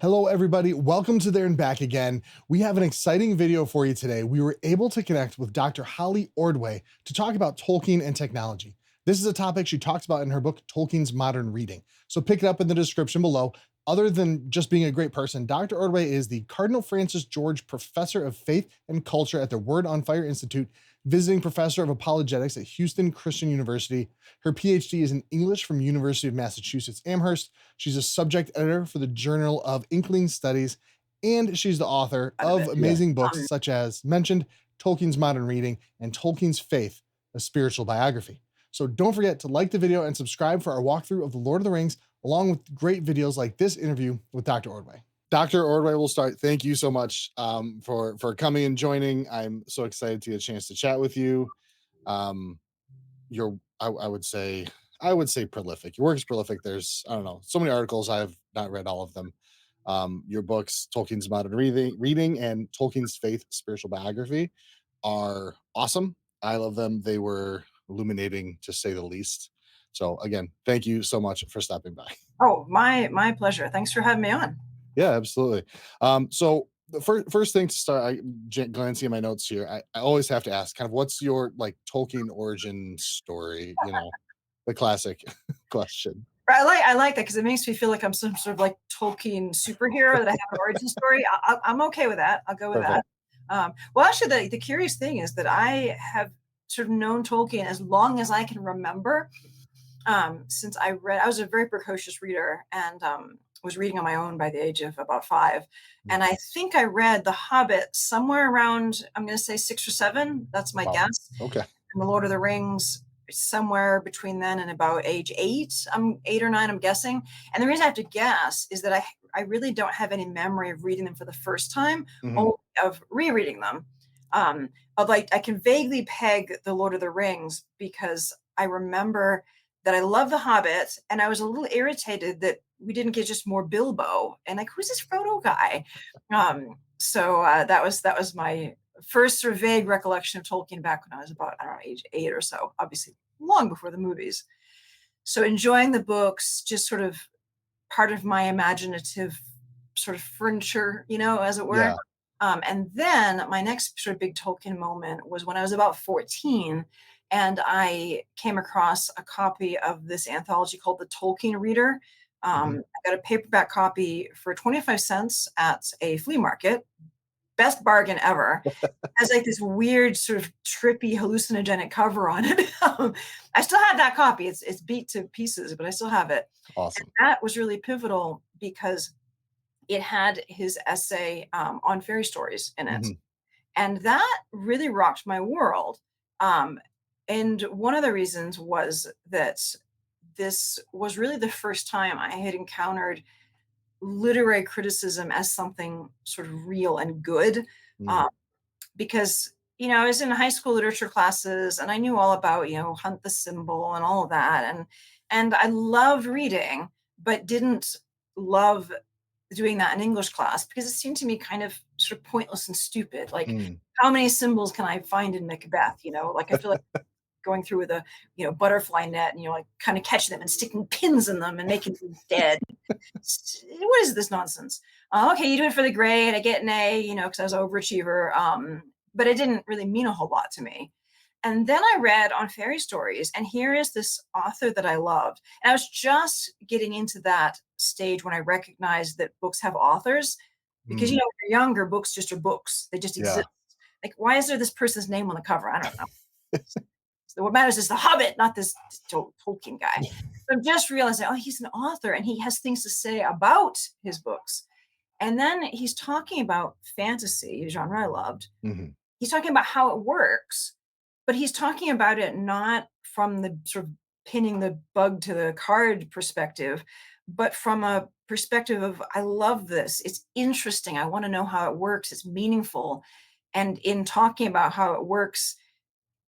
Hello, everybody. Welcome to There and Back Again. We have an exciting video for you today. We were able to connect with Dr. Holly Ordway to talk about Tolkien and technology. This is a topic she talks about in her book, Tolkien's Modern Reading. So pick it up in the description below. Other than just being a great person, Dr. Ordway is the Cardinal Francis George Professor of Faith and Culture at the Word on Fire Institute, visiting professor of apologetics at Houston Christian University. Her PhD is in English from University of Massachusetts Amherst. She's a subject editor for the Journal of Inkling Studies, and she's the author Out of of it. amazing books Um, such as mentioned Tolkien's Modern Reading and Tolkien's Faith, a spiritual biography. So don't forget to like the video and subscribe for our walkthrough of The Lord of the Rings, along with great videos like this interview with Dr. Ordway. Dr. Ordway, we'll start. Thank you so much for coming and joining. I'm so excited to get a chance to chat with you. Um, you're I would say prolific. Your work is prolific. There's, I don't know, so many articles. I have not read all of them. Your books, Tolkien's Modern Reading and Tolkien's Faith Spiritual Biography, are awesome. I love them. They were illuminating, to say the least. So again, thank you so much for stopping by. oh, my pleasure. Thanks for having me on. Yeah, absolutely. So the first thing to start, glancing at my notes here, I always have to ask, kind of, what's your like Tolkien origin story? The classic question. I like that because it makes me feel like I'm some sort of like Tolkien superhero that I have an origin story. I'm okay with that. I'll go with Perfect. that. Well, actually, the curious thing is that I have sort of known Tolkien as long as I can remember. Since I was a very precocious reader and was reading on my own by the age of about 5. And Mhm. I think I read The Hobbit somewhere around, I'm going to say 6 or 7. That's my Wow. guess. Okay. And The Lord of the Rings somewhere between then and about age 8. I'm 8 or 9, I'm guessing. And the reason I have to guess is that I really don't have any memory of reading them for the first time, Mhm. only of rereading them. Um, of like I can vaguely peg The Lord of the Rings because I remember that I love The Hobbit, and I was a little irritated that we didn't get just more Bilbo. And like, who's this Frodo guy? That was my first sort of vague recollection of Tolkien back when I was about, I don't know, age 8 or so, obviously long before the movies. So enjoying the books, just sort of part of my imaginative sort of furniture, as it were. Yeah. And then my next sort of big Tolkien moment was when I was about 14, and I came across a copy of this anthology called The Tolkien Reader. Mhm. I got a paperback copy for 25 cents at a flea market. Best bargain ever. Has like this weird sort of trippy hallucinogenic cover on it. I still have that copy. It's beat to pieces, but I still have it. And Awesome. that was really pivotal because it had his essay on fairy stories in it. Mhm. And that really rocked my world. Um, and one of the reasons was that this was really the first time I had encountered literary criticism as something sort of real and good. Mm. Um, because I was in high school literature classes and I knew all about Hunt the Symbol and all of that, and I loved reading, but didn't love doing that in English class because it seemed to me kind of sort of pointless and stupid. Like, Mm. how many symbols can I find in Macbeth? Like I feel like going through with a butterfly net and like kind of catching them and sticking pins in them and making them dead. What is this nonsense? Okay, you do it for the grade. I get an A, because I was an overachiever. But it didn't really mean a whole lot to me. And then I read on fairy stories, and here is this author that I loved. And I was just getting into that stage when I recognized that books have authors, because Mm. when you're younger, books just are books. They just Yeah. exist. Like, why is there this person's name on the cover? I don't know. So what matters is the Hobbit, not this Tolkien guy. So I'm just realizing, oh, he's an author and he has things to say about his books. And then he's talking about fantasy, a genre I loved. Mhm. He's talking about how it works, but he's talking about it not from the sort of pinning the bug to the card perspective, but from a perspective of, I love this. It's interesting. I want to know how it works. It's meaningful. And in talking about how it works,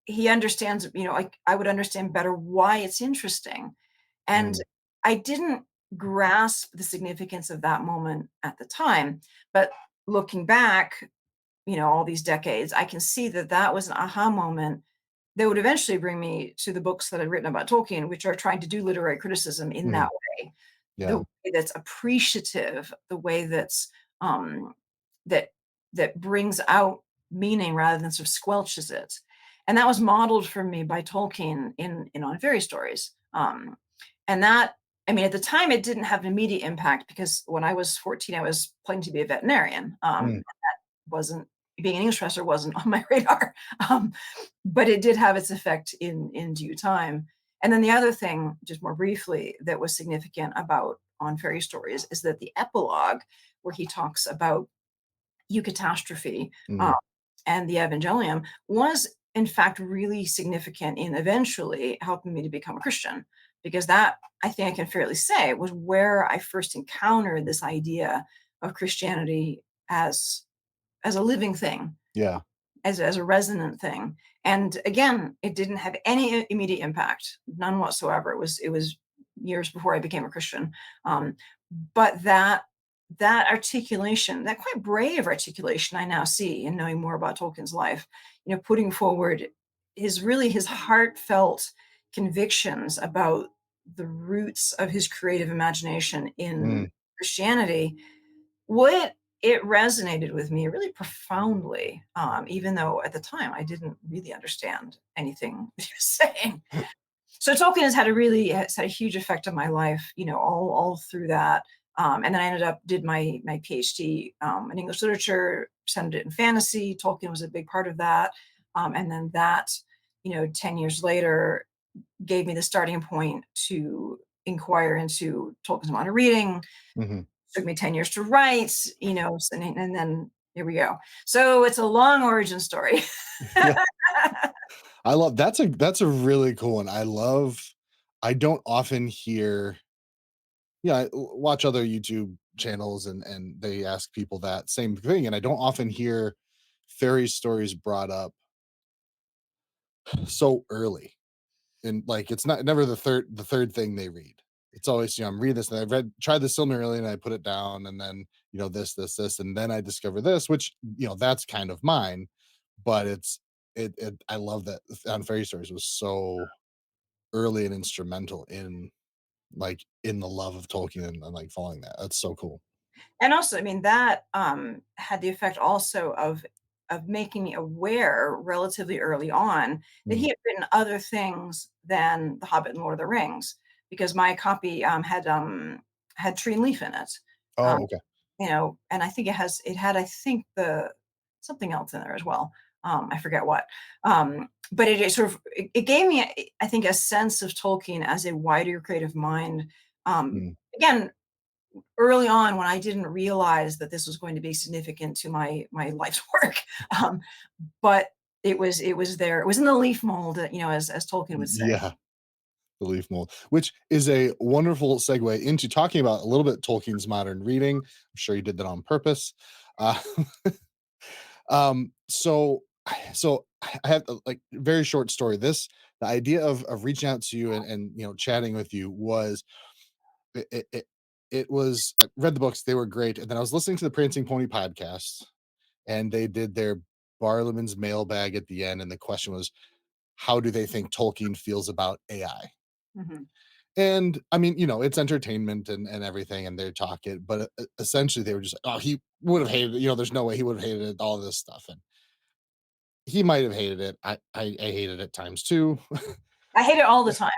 he understands, like I would understand better why it's interesting. And Mm. I didn't grasp the significance of that moment at the time. But looking back, all these decades, I can see that that was an aha moment that would eventually bring me to the books that I've written about Tolkien, which are trying to do literary criticism in that Mhm. way. the Yeah. way that's appreciative, the way that's um, that that brings out meaning rather than sort of squelches it. And that was modeled for me by Tolkien in On Fairy Stories. And that, I mean, at the time, it didn't have an immediate impact because when I was 14, I was planning to be a veterinarian. Mm. Wasn't being an English professor wasn't on my radar, um, but it did have its effect in due time. And then the other thing, just more briefly, that was significant about On Fairy Stories is that the epilogue, where he talks about eucatastrophe, uh, Mm. and the Evangelium, was in fact really significant in eventually helping me to become a Christian. Because that, I think I can fairly say, was where I first encountered this idea of Christianity as as a living thing, Yeah. as a resonant thing. And again, it didn't have any immediate impact, none whatsoever. It was years before I became a Christian. Um, but that articulation, that quite brave articulation I now see in knowing more about Tolkien's life, putting forward his heartfelt convictions about the roots of his creative imagination in Mm. Christianity, what it resonated with me really profoundly, even though at the time I didn't really understand anything he was saying. So Tolkien has had a huge effect on my life, all through that. And then I ended up did my PhD in English literature, centered it in fantasy. Tolkien was a big part of that, and then that, 10 years later, gave me the starting point to inquire into Tolkien's modern reading. Mhm. Took me 10 years to write, and then here we go. So it's a long origin story. Yeah. I love that's a really cool one. I don't often hear yeah, watch other YouTube channels and they ask people that same thing, and I don't often hear fairy stories brought up so early. And, like, it's not never the third thing they read. It's always, I'm reading this and I've tried the Silmarillion and I put it down and then, this, and then I discover this, which, that's kind of mine, but I love that on Fairy Stories was so early and instrumental in, like, in the love of Tolkien and, like, following that. That's so cool. And also, I mean, that had the effect also of making me aware relatively early on that he Mm. had written other things than The Hobbit and Lord of the Rings, because my copy had Tree and Leaf in it. Um, Oh, okay. and I think it had, I think, the something else in there as well. I forget what. But it sort of it gave me, I think, a sense of Tolkien as a wider creative mind. Mm. Again, early on, when I didn't realize that this was going to be significant to my life's work. Um, but it was there. It was in the leaf mold, as Tolkien would say. Yeah, the leaf mold, which is a wonderful segue into talking about a little bit Tolkien's modern reading. I'm sure you did that on purpose. Uh, so I have a, like, very short story. The idea of reaching out to you and chatting with you was it, it it it was I read the books, they were great, and then I was listening to the Prancing Pony podcast, and they did their Barliman's mailbag at the end, and the question was, how do they think Tolkien feels about AI? Mhm. And I mean, it's entertainment and everything, and they're talking, but essentially they were just like, oh, he would have hated it. There's no way he would have hated it, all this stuff. And he might have hated it. I hated it times two. I hate it all the time.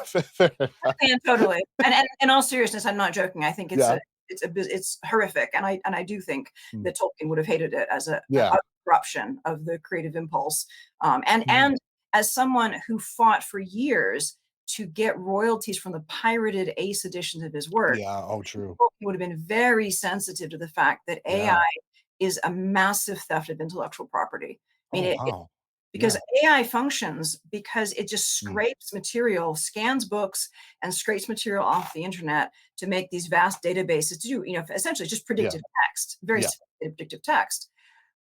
Fair enough. And totally. And in all seriousness, I'm not joking. I think Yeah. it's horrific, and I do think Mm. that Tolkien would have hated it as a Yeah. corruption of the creative impulse. And Mm. as someone who fought for years to get royalties from the pirated Ace editions of his work, Yeah. Oh, true. Tolkien would have been very sensitive to the fact that Yeah. AI is a massive theft of intellectual property. I mean, Oh, it wow. because Yeah. AI functions because it just Mm. scrapes material, scans books, and scrapes material off the internet to make these vast databases to do, essentially just Yeah. predictive text, very Yeah. sophisticated predictive text.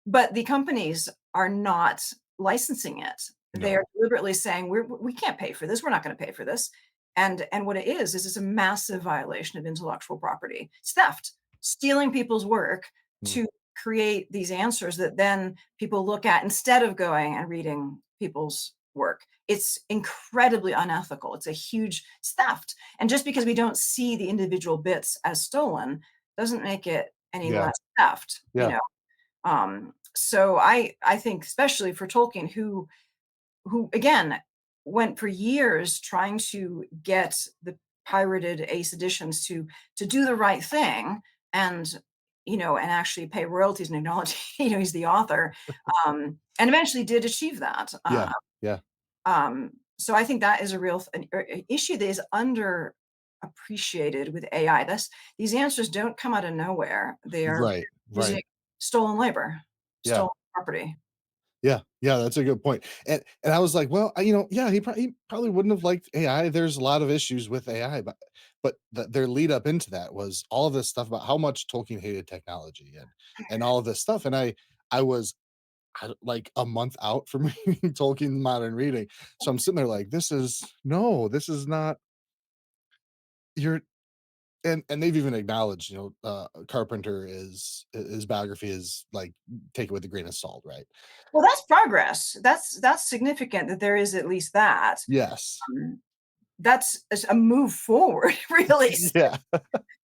But the companies are not licensing it. They are No. deliberately saying, we can't pay for this. We're not going to pay for this. And what it is it's a massive violation of intellectual property. It's theft, stealing people's work Mm. to create these answers that then people look at instead of going and reading people's work. It's incredibly unethical. It's a huge it's theft. And just because we don't see the individual bits as stolen doesn't make it any Yeah. less theft, you Yeah. know. So I think especially for Tolkien, who again went for years trying to get the pirated Ace editions to do the right thing and and actually pay royalties and acknowledge he's the author, and eventually did achieve that. Yeah. Yeah. So I think that is a real issue that is under appreciated with AI. These answers don't come out of nowhere. They are Right. using Right. stolen labor, Yeah. stolen property. Yeah, yeah, that's a good point. And I was like, well, yeah, he probably wouldn't have liked AI. There's a lot of issues with AI, but their lead up into that was all of this stuff about how much Tolkien hated technology and all of this stuff. And I was like a month out from reading Tolkien's modern reading, so I'm sitting there like, this is not your. And they've even acknowledged, Carpenter is his biography is like take it with a grain of salt, right? Well, that's progress. That's significant that there is at least that. Yes. Um, that's a move forward, really, Yeah.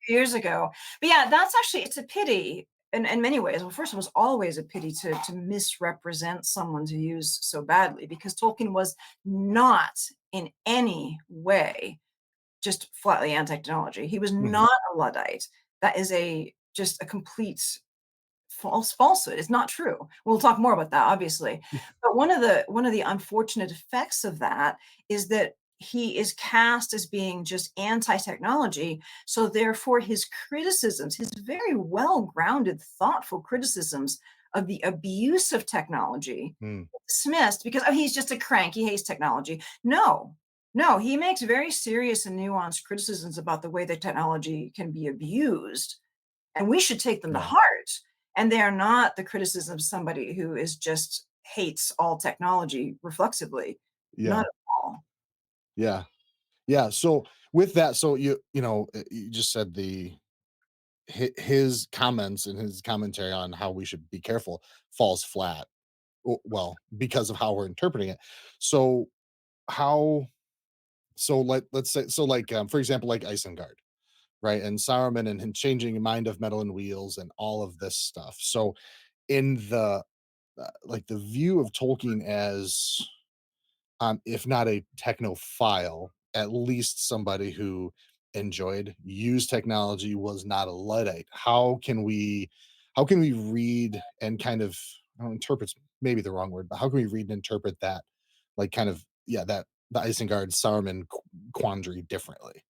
years ago. But yeah, that's actually it's a pity in many ways. Well, first, it was always a pity to misrepresent someone's views so badly because Tolkien was not in any way just flatly anti-technology. He was Mhm. not a Luddite. That is a just a complete falsehood. It's not true. We'll talk more about that, obviously. But one of the unfortunate effects of that is that he is cast as being just anti-technology. So therefore, his criticisms, his very well-grounded, thoughtful criticisms of the abuse of technology, Mm, dismissed because he's just a crank. He hates technology. No, no, he makes very serious and nuanced criticisms about the way that technology can be abused, and we should take them to yeah, heart. And they are not the criticism of somebody who is just hates all technology reflexively. Not yeah, at all. yeah, yeah. So with that, so you just said his comments and his commentary on how we should be careful falls flat. Well, because of how we're interpreting it. So how let's say so like for example like Isengard, right? And Saruman and him changing mind of metal and wheels and all of this stuff. So in the like the view of Tolkien as if not a technophile, at least somebody who enjoyed, used technology, was not a Luddite. How can we read and kind of I don't know, interpret's maybe the wrong word, but how can we read and interpret that like kind of yeah, that the Isengard Saruman quandary differently?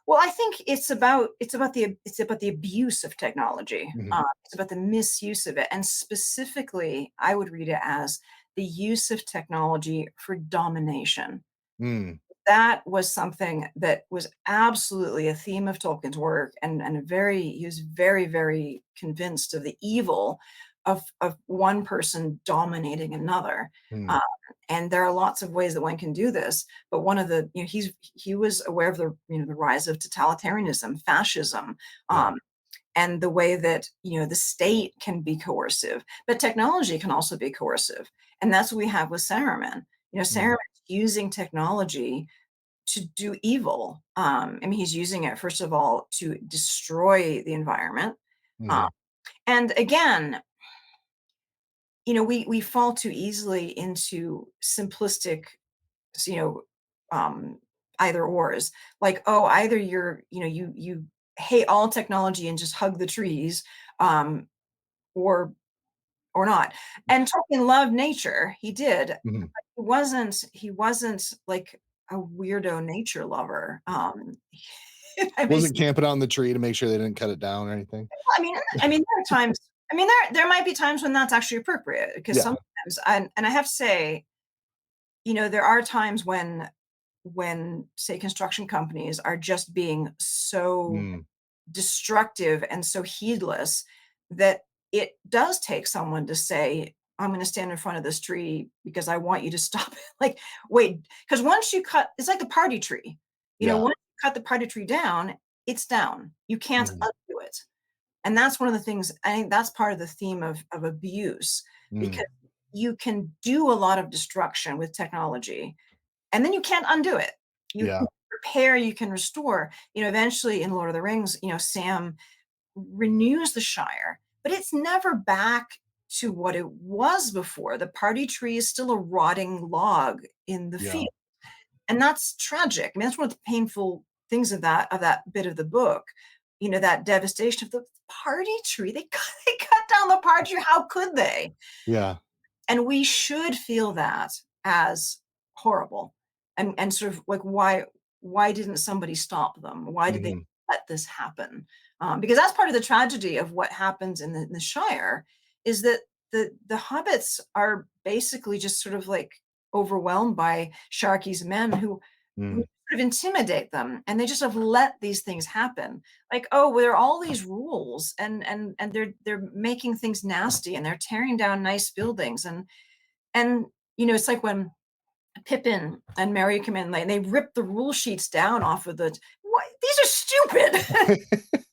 Well, I think it's about the abuse of technology. Mhm. It's about the misuse of it, and specifically, I would read it as the use of technology for domination. Mm, That was something that was absolutely a theme of Tolkien's work, and he was very, very convinced of the evil of one person dominating another. mm, Uh, and there are lots of ways that one can do this, but one of the he was aware of the rise of totalitarianism, fascism, yeah. and the way that the state can be coercive, but technology can also be coercive, and that's what we have with Saruman. Mm, Saruman's using technology to do evil. I mean, he's using it first of all to destroy the environment. Um, mhm, and again, we fall too easily into simplistic, you know, um, either ors. Like, oh, either you hate all technology and just hug the trees, um, or not. And Tolkien loved nature. He did. mhm. He wasn't like a weirdo nature lover. I mean, Wasn't camping on the tree to make sure they didn't cut it down or anything. I mean, there are times. I mean, there might be times when that's actually appropriate because Yeah. sometimes, and I have to say, there are times when say construction companies are just being so Mm, destructive and so heedless that it does take someone to say, I'm going to stand in front of this tree because I want you to stop it. Like, wait, because once you cut, it's like the party tree. yeah. Once you cut the party tree down, it's down. You can't Mhm, undo it. And that's one of the things I think that's part of the theme of abuse because mm, you can do a lot of destruction with technology, and then you can't undo it. You Yeah. can repair, you can restore. Eventually in Lord of the Rings, Sam renews the Shire, but it's never back to what it was before. The party tree is still a rotting log in the Yeah. field. And that's tragic. I mean, that's one of the painful things of that bit of the book. That devastation of the party tree. They cut down the party tree. How could they? Yeah. And we should feel that as horrible, and sort of like, why didn't somebody stop them? Why did they Mhm. let this happen? Because that's part of the tragedy of what happens in the Shire, is that the hobbits are basically just sort of like overwhelmed by Sharky's men, who Mm. sort of intimidate them, and they just have let these things happen. Like, oh, well, there are all these rules, and they're making things nasty, and they're tearing down nice buildings, and it's like when Pippin and Merry come in, like, they rip the rule sheets down off of the, what, these are stupid.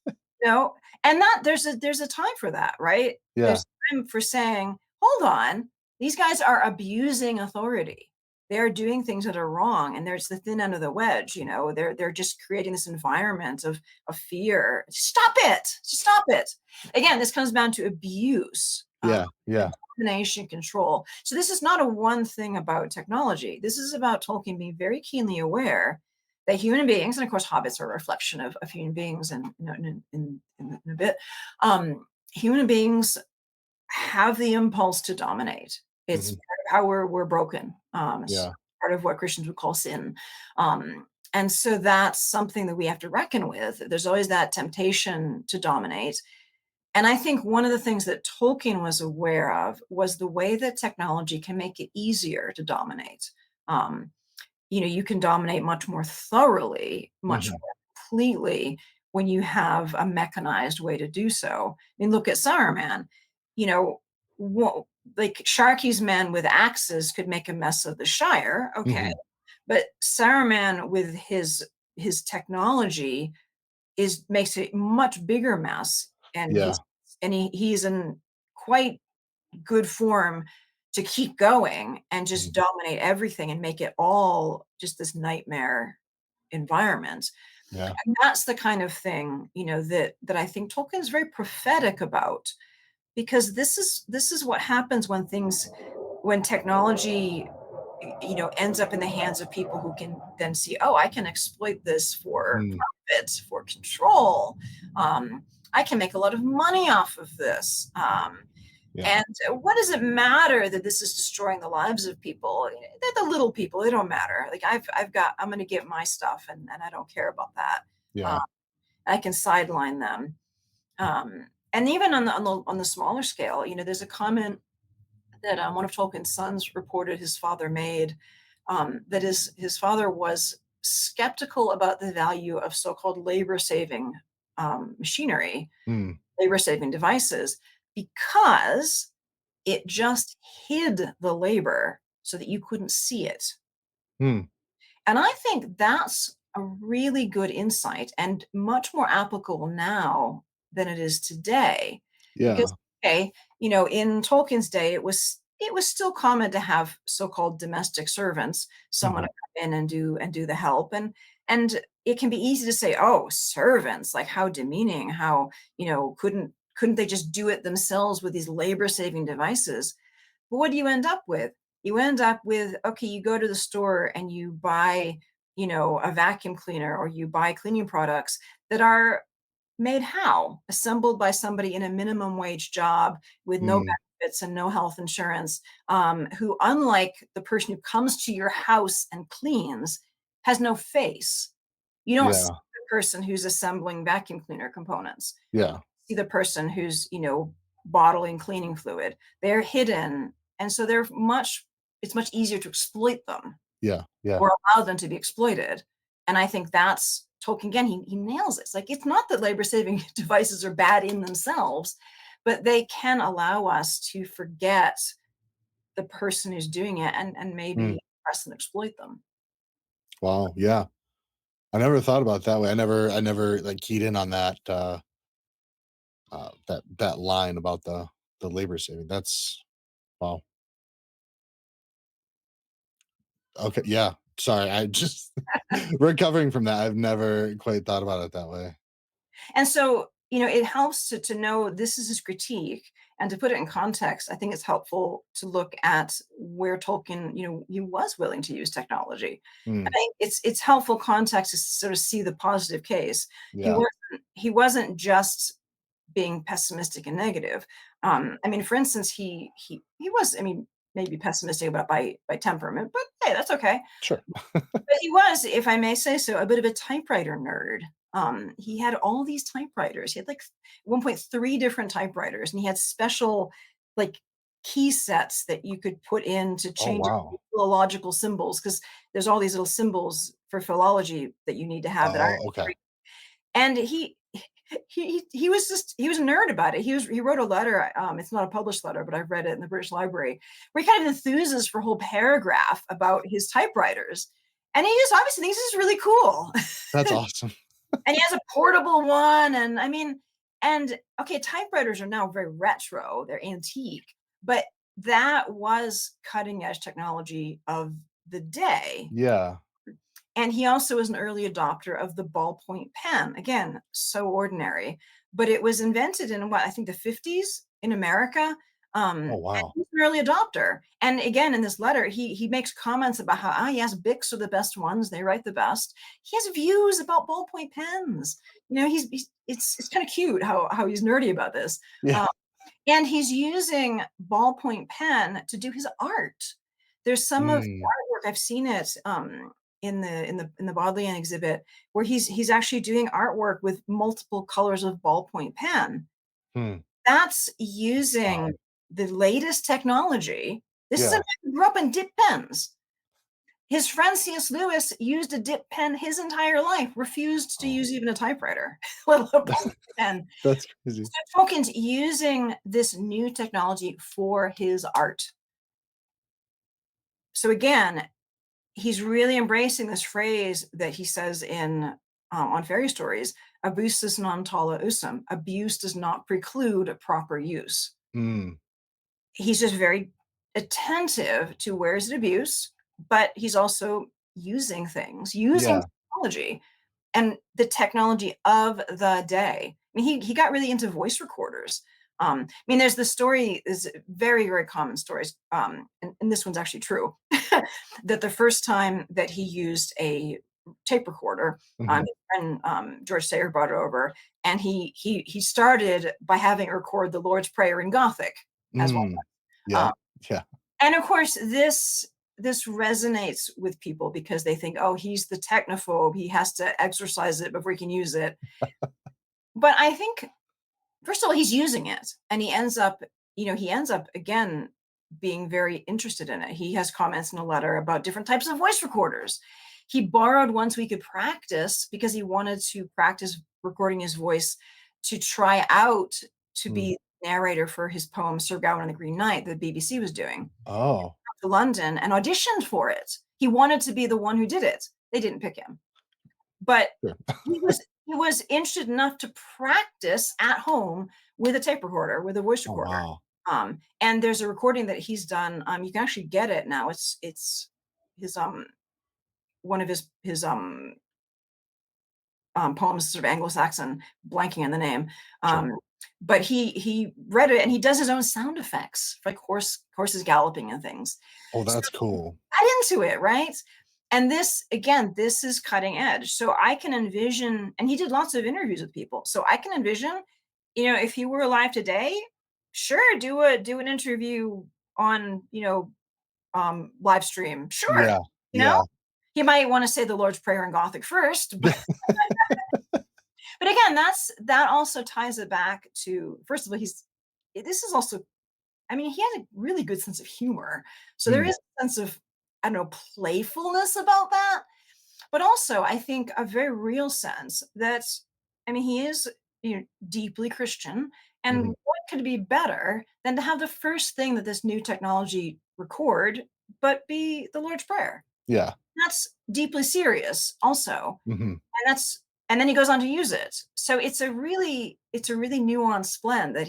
you know and that there's a time for that, right? Yeah. There's time for saying, hold on, these guys are abusing authority. They're doing things that are wrong, and there's the thin end of the wedge. They're just creating this environment of fear. Stop it. Stop it. Again, this comes down to abuse, Yeah. Yeah. domination, control. So this is not a one thing about technology. This is about Tolkien being very keenly aware that human beings, and of course, hobbits are a reflection of human beings, and in a bit, human beings have the impulse to dominate. It's Mhm. part of how we're broken. It's Yeah. part of what Christians would call sin. And so that's something that we have to reckon with. There's always that temptation to dominate. And I think one of the things that Tolkien was aware of was the way that technology can make it easier to dominate. Um, you can dominate much more thoroughly, much Mhm. more completely when you have a mechanized way to do so. I mean, look at Saruman. You know, wha- like Sharky's men with axes could make a mess of the Shire, okay, Mhm. but Saruman with his technology is makes a much bigger mess, and Yeah. he's in quite good form to keep going and just Mhm. dominate everything and make it all just this nightmare environment. Yeah. And that's the kind of thing, that I think Tolkien is very prophetic about, because this is what happens when technology ends up in the hands of people who can then see, oh, I can exploit this for Mm. profit, for control. I can make a lot of money off of this. Yeah. And what does it matter that this is destroying the lives of people? They're the little people. They don't matter. Like, I'm going to get my stuff, and I don't care about that. Uh, Yeah. I can sideline them. And even on the smaller scale, there's a comment that one of Tolkien's sons reported his father made, that his father was skeptical about the value of so-called labor-saving machinery, Mm. labor-saving devices, because it just hid the labor so that you couldn't see it. Mm. And I think that's a really good insight, and much more applicable now than it is today. Because, Yeah. okay, in Tolkien's day, it was still common to have so-called domestic servants, someone Mhm. to come in and do the help. And it can be easy to say, oh, servants, like, how demeaning, how, couldn't they just do it themselves with these labor-saving devices? But what do you end up with? You end up with, okay, you go to the store and you buy, a vacuum cleaner, or you buy cleaning products that are made how? Assembled by somebody in a minimum wage job with no Mm. benefits and no health insurance, who, unlike the person who comes to your house and cleans, has no face. You don't see Yeah. the person who's assembling vacuum cleaner components. Yeah. See the person who's, bottling cleaning fluid. They're hidden, and so it's much easier to exploit them, Yeah. Yeah. or allow them to be exploited. And I think that's Tolkien again. He nails it. It's like, it's not that labor saving devices are bad in themselves, but they can allow us to forget the person who's doing it, and Mm. maybe press and exploit them. Wow. Yeah. I never thought about it that way. I never like keyed in on that line about the labor saving. That's wow. Okay, yeah. Sorry, I just recovering from that. I've never quite thought about it that way. And so, it helps to know this is his critique, and to put it in context, I think it's helpful to look at where Tolkien, he was willing to use technology. I Mm, think it's helpful context to sort of see the positive case. He yeah. wasn't just being pessimistic and negative. I mean, for instance, he was, I mean, maybe pessimistic about by temperament, but hey, that's okay. Sure. But he was, if I may say so, a bit of a typewriter nerd. He had all these typewriters. He had like at one point three different typewriters, and he had special like key sets that you could put in to Oh, change wow. philological symbols because there's all these little symbols for philology that you need to have that aren't Oh, okay. free. And he was just he was a nerd about it. He wrote a letter. It's not a published letter, but I've read it in the British Library, where he kind of enthuses for a whole paragraph about his typewriters, and he just obviously thinks this is really cool. That's awesome. And he has a portable one, and I mean, and okay, typewriters are now very retro; they're antique, but that was cutting edge technology of the day. Yeah. And he also was an early adopter of the ballpoint pen. Again, so ordinary, but it was invented in what I think the 50s in America. Oh, And wow. he's an early adopter. And again, in this letter, he makes comments about how yes, Bics are the best ones; they write the best. He has views about ballpoint pens. He's it's kind of cute how he's nerdy about this. Yeah. Um, and he's using ballpoint pen to do his art. There's some of the Mm, artwork I've seen it, in the Bodleian exhibit where he's actually doing artwork with multiple colors of ballpoint pen. hmm. That's using Wow. the latest technology. This is a Yeah. man who grew up in dip pens. His friend C.S. Lewis used a dip pen his entire life, refused to Oh, use even a typewriter, let alone a ballpoint pen. that's crazy. So Tolkien's using this new technology for his art. So again, he's really embracing this phrase that he says in on fairy stories: "Abustus non tollat usum." Abuse does not preclude proper use. Mm, He's just very attentive to where is it abuse, but he's also using things, using yeah. technology and the technology of the day. I mean, he got really into voice recorders. I mean, there's the story is very, very common stories, and this one's actually true, that the first time that he used a tape recorder, Mhm. his friend George Sayer brought it over, and he started by having it record the Lord's Prayer in Gothic as well. Mm. Um, Yep. Yeah. and of course, this resonates with people because they think, oh, he's the technophobe. He has to exercise it before he can use it. But I think, first of all, he's using it, and he ends up again being very interested in it. He has comments in a letter about different types of voice recorders. He borrowed one so he could practice because he wanted to practice recording his voice to try out to Mm. be narrator for his poem Sir Gawain and the Green Knight that the BBC was doing. Oh, To London and auditioned for it. He wanted to be the one who did it. They didn't pick him. But sure. he was interested enough to practice at home with a tape recorder, with a voice Oh, recorder. wow. And there's a recording that he's done. You can actually get it now. It's his one of his poems, sort of Anglo-Saxon, blanking on the name. Sure. But he read it and he does his own sound effects, like horses galloping and things. Oh, So that's cool. got into it, right? And this, again, this is cutting edge. So I can envision, and he did lots of interviews with people. So I can envision, if he were alive today, sure, do an interview on, live stream. Sure. Yeah. You know, Yeah. he might want to say the Lord's Prayer in Gothic first, but again, that also ties it back to, first of all, this is also, I mean, he had a really good sense of humor. So there Mm. is a sense of, I don't know, playfulness about that. But also, I think a very real sense that, I mean, he is, deeply Christian. And Mhm. what could be better than to have the first thing that this new technology record, but be the Lord's Prayer? Yeah. That's deeply serious, also. Mhm. And then he goes on to use it. So it's a really nuanced blend that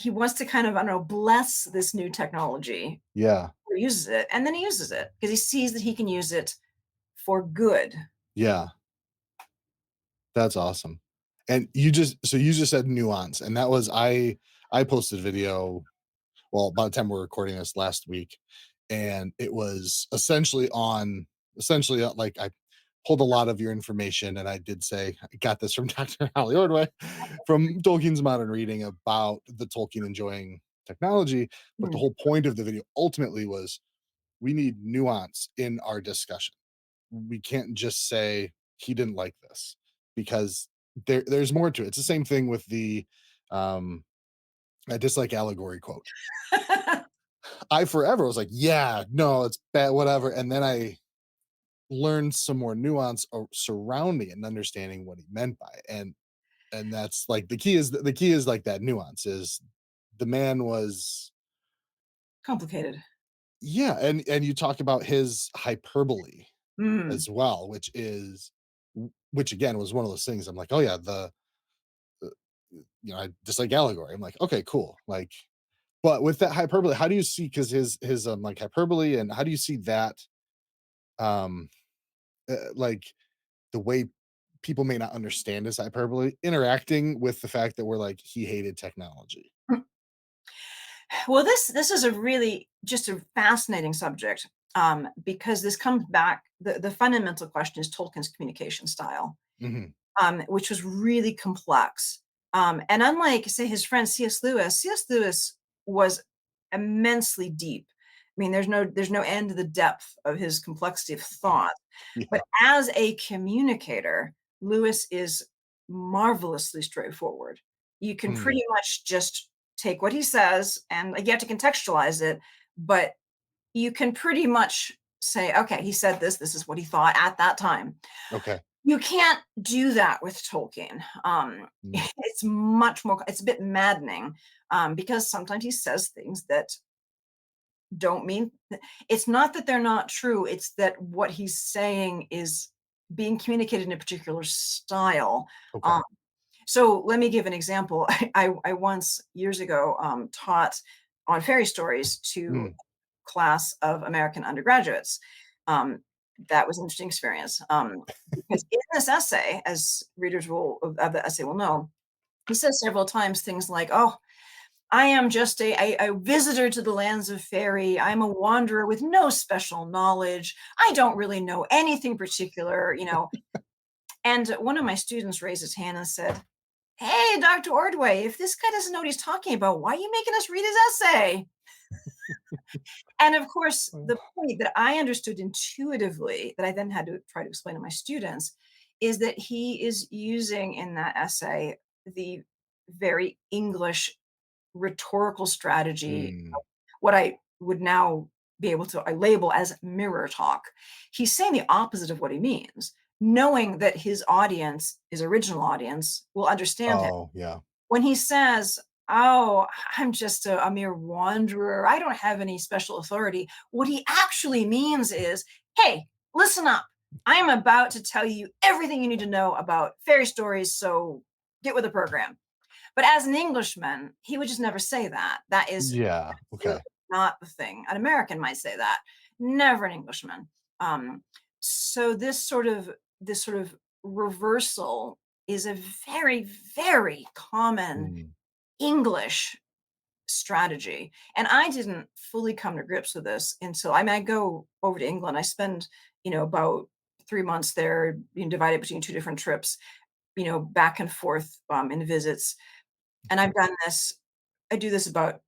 he wants to kind of, I don't know, bless this new technology Yeah. or uses it, and then he uses it because he sees that he can use it for good. Yeah. That's awesome. And you just said nuance, and that was I posted a video, well, by the time we're recording this last week, and it was essentially like I pulled a lot of your information, and I did say I got this from Dr. Holly Ordway from Tolkien's Modern Reading about the Tolkien enjoying technology. But the Mm. whole point of the video ultimately was we need nuance in our discussion. We can't just say he didn't like this because there's more to it. It's the same thing with the um I dislike allegory quote. I forever was like, yeah, no, it's bad, whatever. And then I learned some more nuance surrounding and understanding what he meant by it. And that's like the key is like that nuance is the man was Complicated. yeah, and you talk about his hyperbole Mm. as well, which again was one of those things I'm like, oh yeah, uh, I dislike allegory. I'm like, okay, cool. Like, but with that hyperbole, how do you see because his like hyperbole and how do you see that um like the way people may not understand his hyperbole interacting with the fact that we're like he hated technology. Well, this is a really just a fascinating subject, because this comes back. The fundamental question is Tolkien's communication style, Hmm. which was really complex. And unlike, say, his friend C.S. Lewis was immensely deep. I mean, there's no end to the depth of his complexity of thought. But Yeah. as a communicator, Lewis is marvelously straightforward. You can Hmm. pretty much just take what he says and like, you have to contextualize it, but you can pretty much say, okay, he said this, this is what he thought at that time. Okay. You can't do that with Tolkien. Mm. It's much more, it's a bit maddening, because sometimes he says things that don't mean, it's not that they're not true, it's that what he's saying is being communicated in a particular style. Okay. Um, so let me give an example. I once years ago taught on fairy stories to Mm. a class of American undergraduates. Um, that was an interesting experience, because in this essay, as readers will of the essay will know, he says several times things like, "Oh, I am just a visitor to the lands of fairy. I'm a wanderer with no special knowledge. I don't really know anything particular." And one of my students raised his hand and said, "Hey, Dr. Ordway, if this guy doesn't know what he's talking about, why are you making us read his essay?" And of course, Mm. the point that I understood intuitively, that I then had to try to explain to my students, is that he is using in that essay the very English rhetorical strategy, Mm. what I would now be able to I label as mirror talk. He's saying the opposite of what he means, knowing that his audience, his original audience, will understand him. Oh yeah. When he says, "Oh, I'm just a mere wanderer. I don't have any special authority," what he actually means is, "Hey, listen up. I am about to tell you everything you need to know about fairy stories, so get with the program." But as an Englishman, he would just never say that. That is Yeah. absolutely Okay. not the thing. An American might say that, never an Englishman. Um, so this sort of reversal is a very, very common Mm. English strategy. And I didn't fully come to grips with this until I go over to England. I spend, about 3 months there, being divided between two different trips, back and forth in visits. And I've done this for about,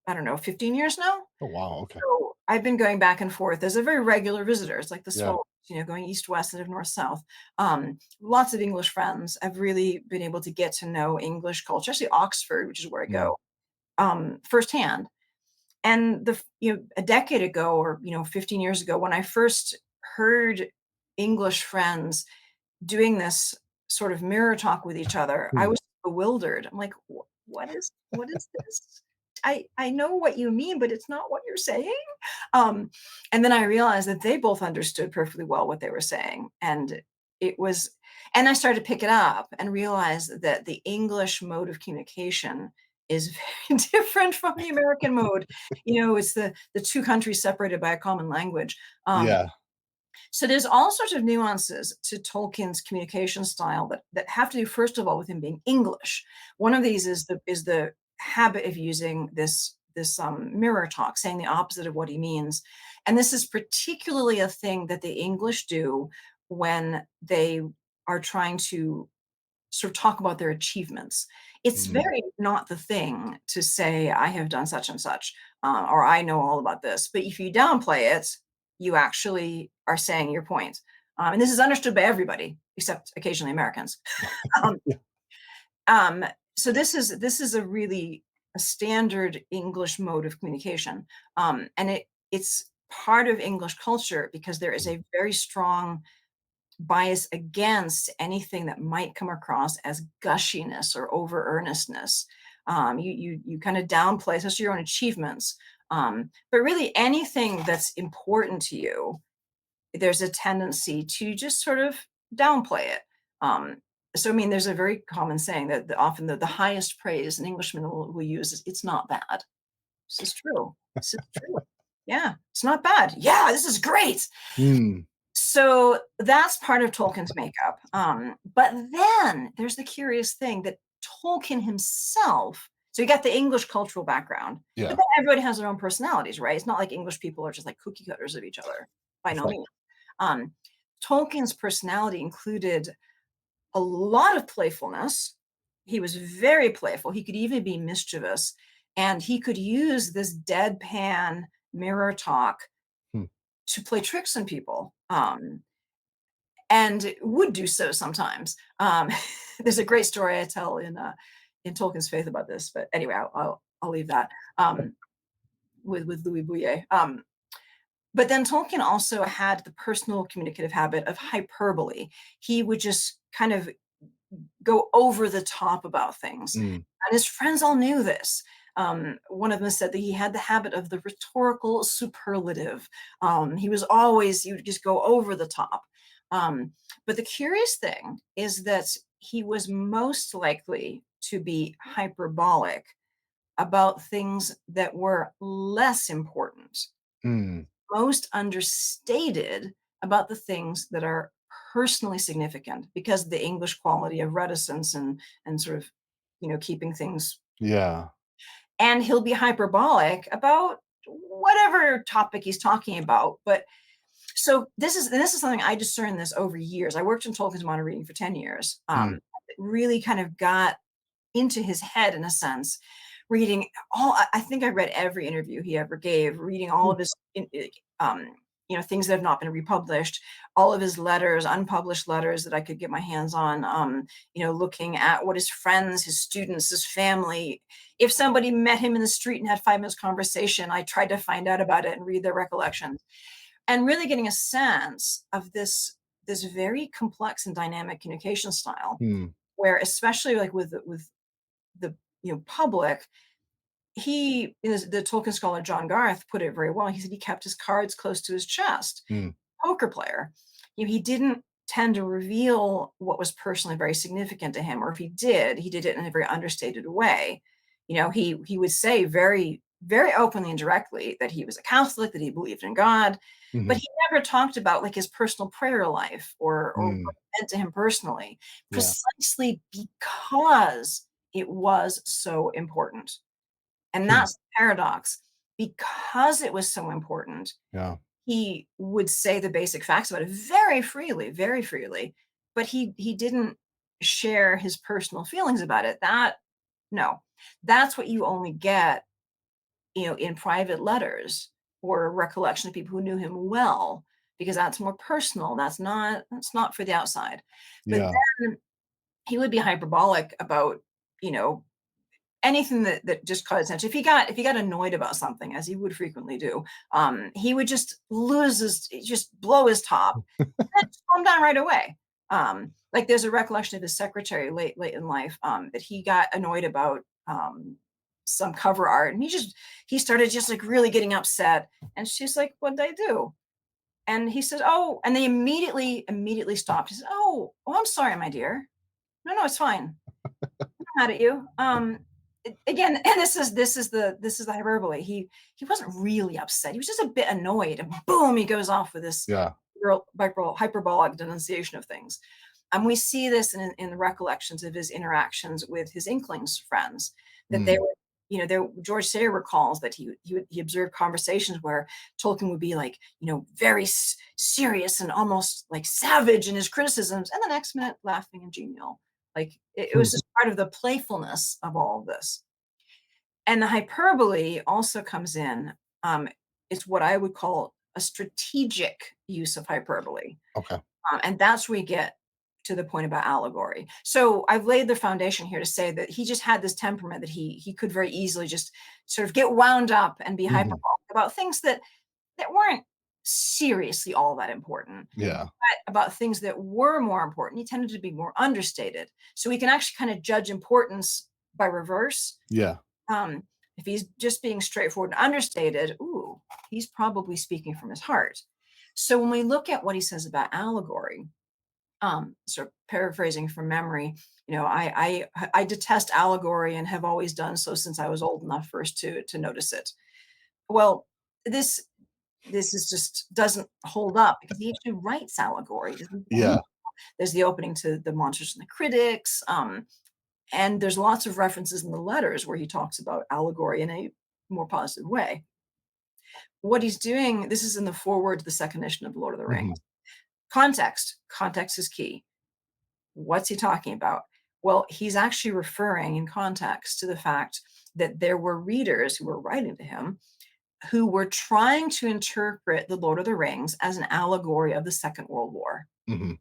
I don't know, 15 years now. Oh wow. Okay. So I've been going back and forth as a very regular visitor. It's like the Yeah. swallow, going east, west, instead of north, south. Lots of English friends. I've really been able to get to know English culture, especially Oxford, which is where I Mm. go, firsthand. And a decade ago, or 15 years ago, when I first heard English friends doing this sort of mirror talk with each other, I Mm. was bewildered. I'm like, what is this? I know what you mean, but it's not what you're saying." Um, and then I realized that they both understood perfectly well what they were saying. It was, and I started to pick it up and realize that the English mode of communication is very different from the American mode. It's the two countries separated by a common language. Um, Yeah. so there's all sorts of nuances to Tolkien's communication style that have to do, first of all, with him being English. One of these is the habit of using this mirror talk, saying the opposite of what he means. And this is particularly a thing that the English do when they are trying to sort of talk about their achievements. It's Mm. very not the thing to say, I have done such and such, or I know all about this. But if you downplay it, you actually are saying your point. And this is understood by everybody, except occasionally Americans. um, Yeah. um, so this is a standard English mode of communication, and it's part of English culture because there is a very strong bias against anything that might come across as gushiness or over earnestness. You kind of downplay, especially your own achievements. But really, anything that's important to you, there's a tendency to just sort of downplay it. So, I mean, there's a very common saying that often the highest praise an Englishman will use is, "It's not bad." This is true. This is true. Yeah, it's not bad. Yeah, this is great. Mm. So that's part of Tolkien's makeup. But then there's the curious thing that Tolkien himself, so you got the English cultural background, but Yeah. then everybody has their own personalities, right? It's not like English people are just like cookie cutters of each other, by That's no right. means. Um, Tolkien's personality included a lot of playfulness. He was very playful. He could even be mischievous, and he could use this deadpan mirror talk Hmm. to play tricks on people. And would do so sometimes. There's a great story I tell in Tolkien's Faith about this, but anyway, I'll leave that with Louis Bouillet. But then Tolkien also had the personal communicative habit of hyperbole. He would just kind of go over the top about things. Mm. And his friends all knew this. One of them said that he had the habit of the rhetorical superlative. He would just go over the top. Um, but the curious thing is that he was most likely to be hyperbolic about things that were less important, Mm. most understated about the things that are personally significant because of the English quality of reticence and sort of keeping things. Yeah. And he'll be hyperbolic about whatever topic he's talking about. But so this is something I discerned this over years. I worked in Tolkien's modern reading for 10 years. Mm. Really kind of got into his head in a sense, reading I think I read every interview he ever gave, reading all of his things that have not been republished, all of his letters, unpublished letters that I could get my hands on, looking at what his friends, his students, his family, if somebody met him in the street and had 5 minutes conversation, I tried to find out about it and read their recollections, and really getting a sense of this very complex and dynamic communication style, Mm. where especially like with the public, he is the Tolkien scholar John Garth put it very well. He said he kept his cards close to his chest. Mm. Poker player. He didn't tend to reveal what was personally very significant to him, or if he did it in a very understated way. He would say very, very openly and directly that he was a Catholic, that he believed in God, but Mhm. he never talked about like his personal prayer life or what Mm. it meant to him personally, Yeah. precisely because it was so important. And Hmm. that's the paradox. Because it was so important, Yeah. he would say the basic facts about it very freely, but he didn't share his personal feelings about it. No. That's what you only get, in private letters or recollection of people who knew him well, because that's more personal. That's not for the outside. But Yeah. then he would be hyperbolic about, you know, anything that just caught attention. If he got annoyed about something, as he would frequently do, he would just blow his top and just calm down right away. Like there's a recollection of his secretary late in life, that he got annoyed about some cover art, and he started just like really getting upset. And she's like, "What did I do?" And he said, "Oh," and they immediately stopped. He said, "Oh, I'm sorry, my dear. No, it's fine. I'm not mad at you. again, and this is the hyperbole. He wasn't really upset. He was just a bit annoyed, and boom, he goes off with this Yeah. hyperbolic denunciation of things. And we see this in the recollections of his interactions with his Inklings friends, that they Mm. were, George Sayer recalls that he observed conversations where Tolkien would be like, very serious and almost like savage in his criticisms, and the next minute laughing and genial. Like it was just part of the playfulness of all of this. And the hyperbole also comes in. It's what I would call a strategic use of hyperbole. Okay. And that's where we get to the point about allegory. So I've laid the foundation here to say that he just had this temperament that he could very easily just sort of get wound up and be Mhm. hyperbolic about things that weren't seriously all that important. Yeah. But about things that were more important, he tended to be more understated. So we can actually kind of judge importance by reverse. Yeah. If he's just being straightforward and understated, ooh, he's probably speaking from his heart. So when we look at what he says about allegory, sort of paraphrasing from memory, I detest allegory and have always done so since I was old enough first to notice it. Well, this is just doesn't hold up because he actually writes allegory. Yeah. There's the opening to the Monsters and the Critics, and there's lots of references in the letters where he talks about allegory in a more positive way. What he's doing, this is in the foreword to the second edition of The Lord of the Rings. Mhm. Context is key. What's he talking about? Well, he's actually referring in context to the fact that there were readers who were writing to him who were trying to interpret The Lord of the Rings as an allegory of the Second World War. Mhm.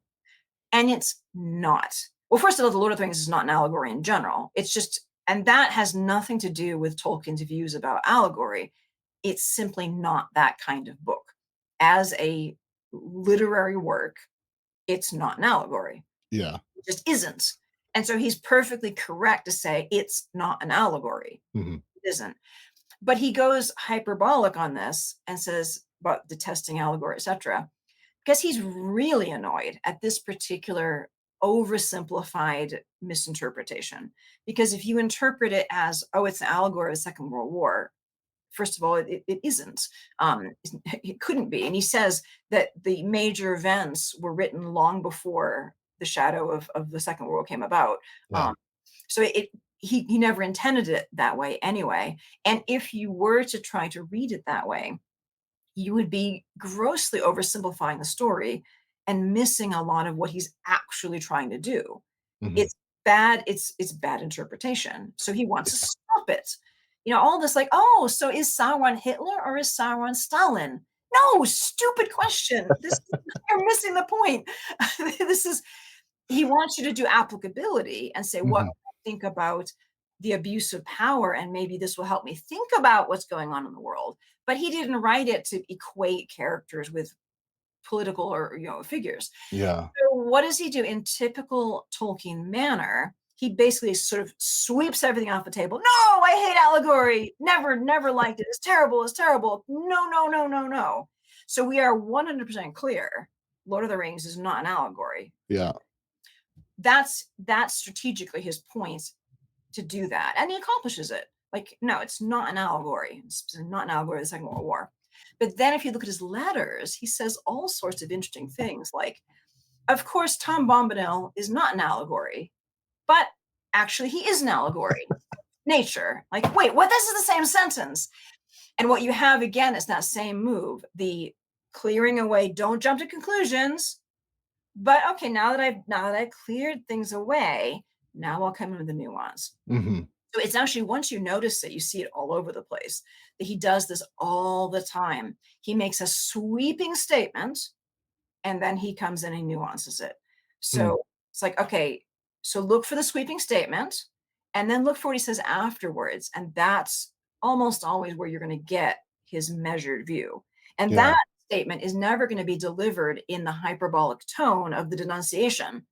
And it's not. Well, first of all, The Lord of the Rings is not an allegory in general. It's just, and that has nothing to do with Tolkien's views about allegory. It's simply not that kind of book. As a literary work, it's not an allegory. Yeah. It just isn't. And so he's perfectly correct to say it's not an allegory. Mhm. It isn't. But he goes hyperbolic on this and says about detesting allegory, etc., because he's really annoyed at this particular oversimplified misinterpretation. Because if you interpret it as, oh, it's an allegory of the Second World War, first of all, it isn't. It couldn't be. And he says that the major events were written long before the shadow of the Second World came about. Yeah. Um, so he never intended it that way anyway. And if you were to try to read it that way, you would be grossly oversimplifying the story and missing a lot of what he's actually trying to do. Mhm. It's bad, it's bad interpretation. So he wants to stop it. All this like, oh, so is Sauron Hitler or is Sauron Stalin? No, stupid question. You're missing the point. This is He wants you to do applicability and say, what Mhm. can I think about the abuse of power? And maybe this will help me think about what's going on in the world. But he didn't write it to equate characters with political or figures. Yeah. So what does he do in typical Tolkien manner? He basically sort of sweeps everything off the table. No, I hate allegory. Never, never liked it. It's terrible. It's terrible. No, no, no, no, no. So we are 100% clear. Lord of the Rings is not an allegory. Yeah. That's strategically his point to do that, and he accomplishes it. Like, no, it's not an allegory. It's not an allegory of the Second World War. But then if you look at his letters, he says all sorts of interesting things like, of course, Tom Bombadil is not an allegory, but actually he is an allegory. Nature. Like, wait, what? This is the same sentence. And what you have again is that same move, the clearing away, don't jump to conclusions. But okay, now that I've cleared things away, now I'll come in with the nuance. Mhm. So it's actually, once you notice it, you see it all over the place, that he does this all the time. He makes a sweeping statement and then he comes in and nuances it. Mm. So it's like, okay, so look for the sweeping statement and then look for what he says afterwards. And that's almost always where you're going to get his measured view. And Yeah. that statement is never going to be delivered in the hyperbolic tone of the denunciation.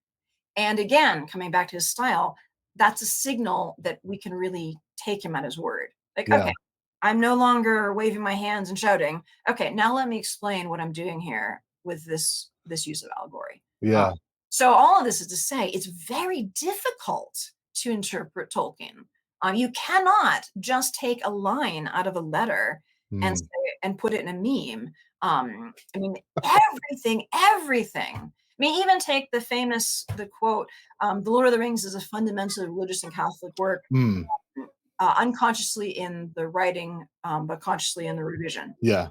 And again, coming back to his style, that's a signal that we can really take him at his word. Like, Yeah. okay, I'm no longer waving my hands and shouting. Okay, now let me explain what I'm doing here with this use of allegory. Uh, Yeah. so all of this is to say it's very difficult to interpret Tolkien. You cannot just take a line out of a letter and Mm, say, and put it in a meme. I mean, everything. I mean, even take the quote, "The Lord of the Rings is a fundamentally religious and Catholic work, mm, unconsciously in the writing, but consciously in the revision." yeah.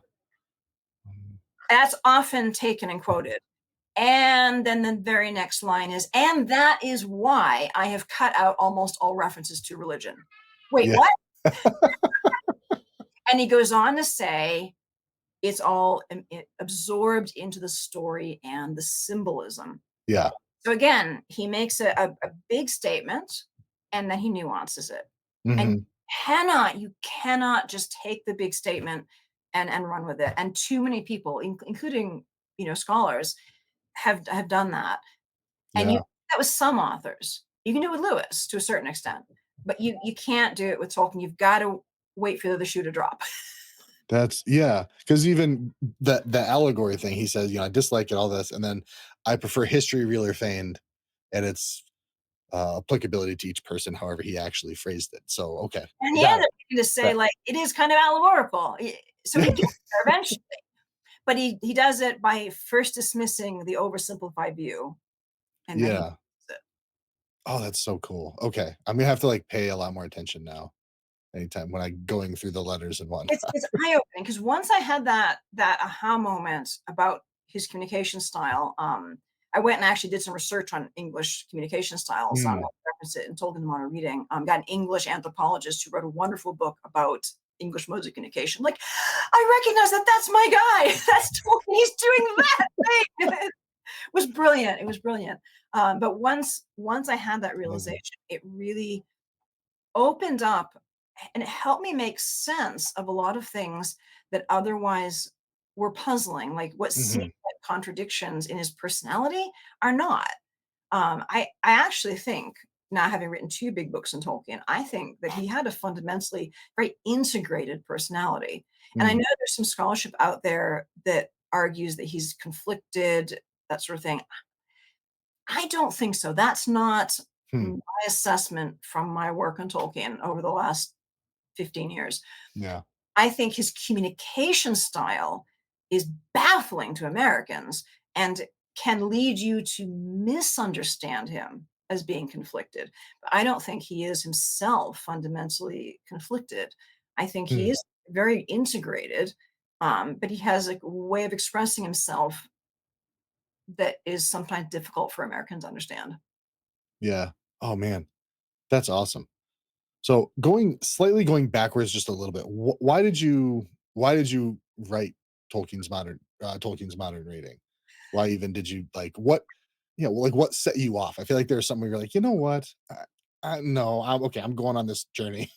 That's often taken and quoted. And then the very next line is, "And that is why I have cut out almost all references to religion." Wait, Yeah. what? And he goes on to say, it's all absorbed into the story and the symbolism. Yeah. So again, he makes a big statement and then he nuances it. And Hmm. you cannot just take the big statement and run with it. And too many people, including scholars, have done that. And Yeah. that with some authors. You can do it with Lewis to a certain extent, but you can't do it with Tolkien. You've got to wait for the other shoe to drop. That's yeah. Because even the allegory thing, he says, I dislike it, all this, and then I prefer history, real or feigned, and its applicability to each person, however he actually phrased it. So okay, And I he got ended up having to say, it. like, it is kind of allegorical. So he gets there eventually. But he does it by first dismissing the oversimplified view, and then he Yeah. does it. Oh, that's so cool. Okay, I'm gonna have to like pay a lot more attention now. Anytime when I going through the letters and whatnot. It's eye-opening because once I had that aha moment about his communication style, I went and actually did some research on English communication styles. I Mm, referenced it and told him to want to reading. Got an English anthropologist who wrote a wonderful book about English modes of communication. Like, I recognize that's my guy. That's Tolkien. He's doing that thing. It was brilliant. It was brilliant. But once I had that amazing. realization, it really opened up and it helped me make sense of a lot of things that otherwise were puzzling, like what seemed Mhm, like contradictions in his personality are not. I actually think, now having written two big books on Tolkien, I think that he had a fundamentally very integrated personality. And I mm, know there's some scholarship out there that argues that he's conflicted, that sort of thing. I don't think so. That's not hmm, my assessment from my work on Tolkien over the last 15 years. yeah, I think his communication style is baffling to Americans and can lead you to misunderstand him as being conflicted. But I don't think he is himself fundamentally conflicted. I think he hmm, is very integrated, but he has a way of expressing himself that is sometimes difficult for Americans to understand. yeah. Oh, man, that's awesome. So, going backwards just a little bit, why did you write Tolkien's modern reading? Why even did you like, what well, like, what set you off? I feel like there's something where you're like, "You know what? No, I'm okay, I'm going on this journey."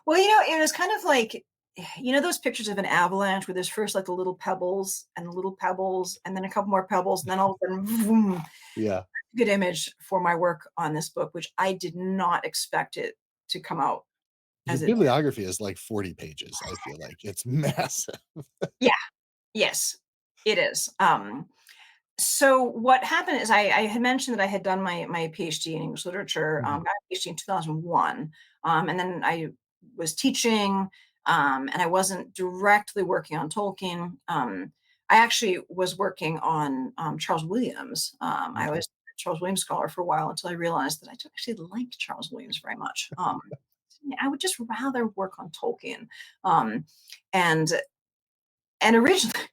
Well, it was kind of like, those pictures of an avalanche where there's first like the little pebbles and the little pebbles and then a couple more pebbles and then all of a sudden, vroom. Yeah. Good image for my work on this book, which I did not expect it to come out Your as it did. bibliography is like 40 pages, I feel like. It's massive. Yeah, yes, it is. So what happened is I had mentioned that I had done my PhD in English literature, Mhm, got a PhD in 2001, and then I was teaching, and I wasn't directly working on Tolkien. I actually was working on Charles Williams. I okay. was a Charles Williams scholar for a while until I realized that I don't actually like Charles Williams very much. I would just rather work on Tolkien. Um, and and originally,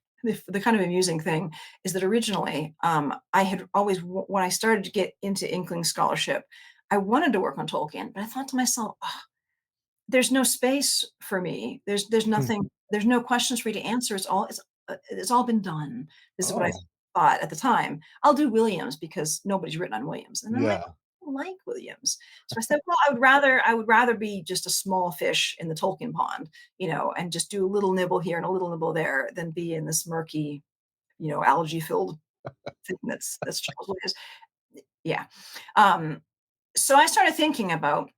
the kind of amusing thing is that originally, I had always, when I started to get into Inkling scholarship, I wanted to work on Tolkien, but I thought to myself, "Oh, there's no space for me. There's Hmm. nothing. There's no questions for you to answer. It's all been done." This is what I Oh, thought at the time. I'll do Williams because nobody's written on Williams, and then I'm like, yeah. I don't like Williams. So I said, well, I would rather be just a small fish in the Tolkien pond, and just do a little nibble here and a little nibble there than be in this murky, algae filled thing that's Charles Williams. Yeah. Um, so I started thinking about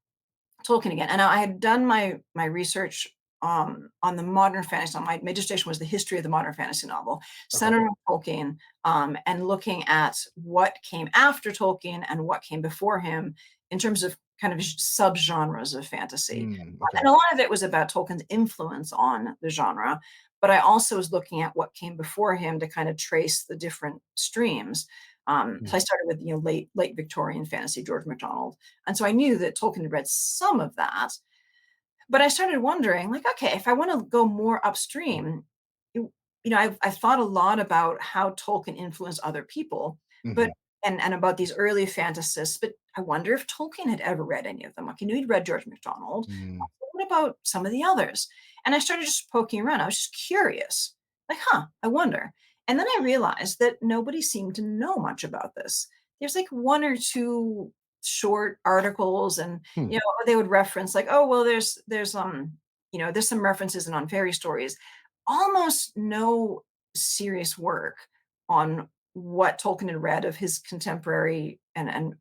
Tolkien again, and I had done my research on the modern fantasy. My dissertation was the history of the modern fantasy novel, Okay. centered on Tolkien, and looking at what came after Tolkien and what came before him in terms of kind of subgenres of fantasy. Okay. And a lot of it was about Tolkien's influence on the genre, but I also was looking at what came before him to kind of trace the different streams. Mm, So I started with late Victorian fantasy, George MacDonald, and so I knew that Tolkien had read some of that, but I started wondering, like, okay, if I want to go more upstream, you, I've thought a lot about how Tolkien influenced other people, but mhm, and about these early fantasists. But I wonder if Tolkien had ever read any of them. Like, I knew he'd read George MacDonald. mm, What about some of the others? And I started just poking around. I was just curious, like, I wonder. And then I realized that nobody seemed to know much about this. There's like one or two short articles, and hmm, they would reference like, oh well, there's some references in on fairy stories. Almost no serious work on what Tolkien had read of his contemporary and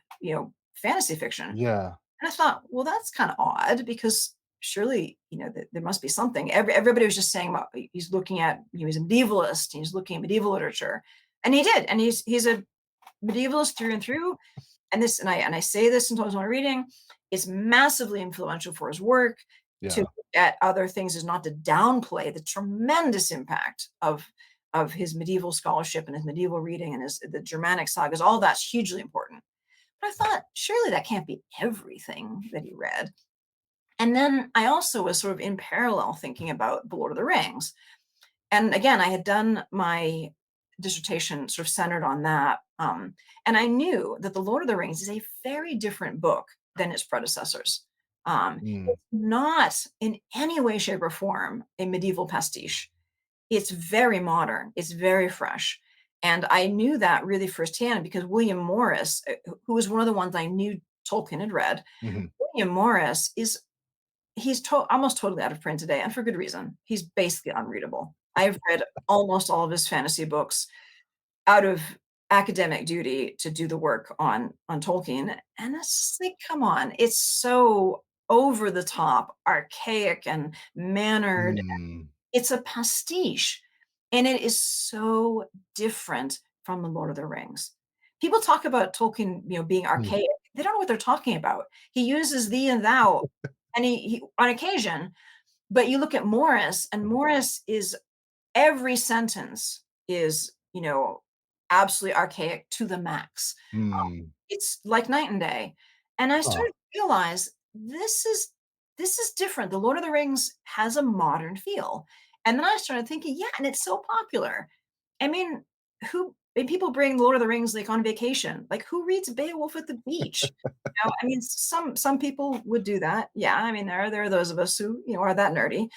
fantasy fiction. yeah, And I thought, well, that's kind of odd because surely, there must be something. Everybody was just saying about he's looking at, he's a medievalist, he's looking at medieval literature. And he did. And he's a medievalist through and through. And I say this in Total My Reading, is massively influential for his work. To yeah, look at other things is not to downplay the tremendous impact of his medieval scholarship and his medieval reading and the Germanic sagas. All that's hugely important. But I thought, surely that can't be everything that he read. And then I also was sort of in parallel thinking about The Lord of the Rings. And again, I had done my dissertation sort of centered on that. And I knew that The Lord of the Rings is a very different book than its predecessors. mm, It's not in any way, shape, or form a medieval pastiche. It's very modern, it's very fresh. And I knew that really firsthand because William Morris, who was one of the ones I knew Tolkien had read, mhm, William Morris almost totally out of print today, and for good reason. He's basically unreadable. I've read almost all of his fantasy books out of academic duty to do the work on Tolkien, and it's just like, come on, it's so over the top, archaic, and mannered. mm, It's a pastiche, and it is so different from The Lord of the Rings. People talk about Tolkien, being mm, archaic. They don't know what they're talking about. He uses thee and thou, and he on occasion, but you look at Morris, and Morris is every sentence is, absolutely archaic to the max. mm, It's like night and day. And I huh, started to realize this is different. The Lord of the Rings has a modern feel. And then I started thinking, yeah, and it's so popular. I mean, people bring Lord of the Rings like on vacation. Like, who reads Beowulf at the beach? I mean, some people would do that. Yeah, I mean, there are those of us who, are that nerdy.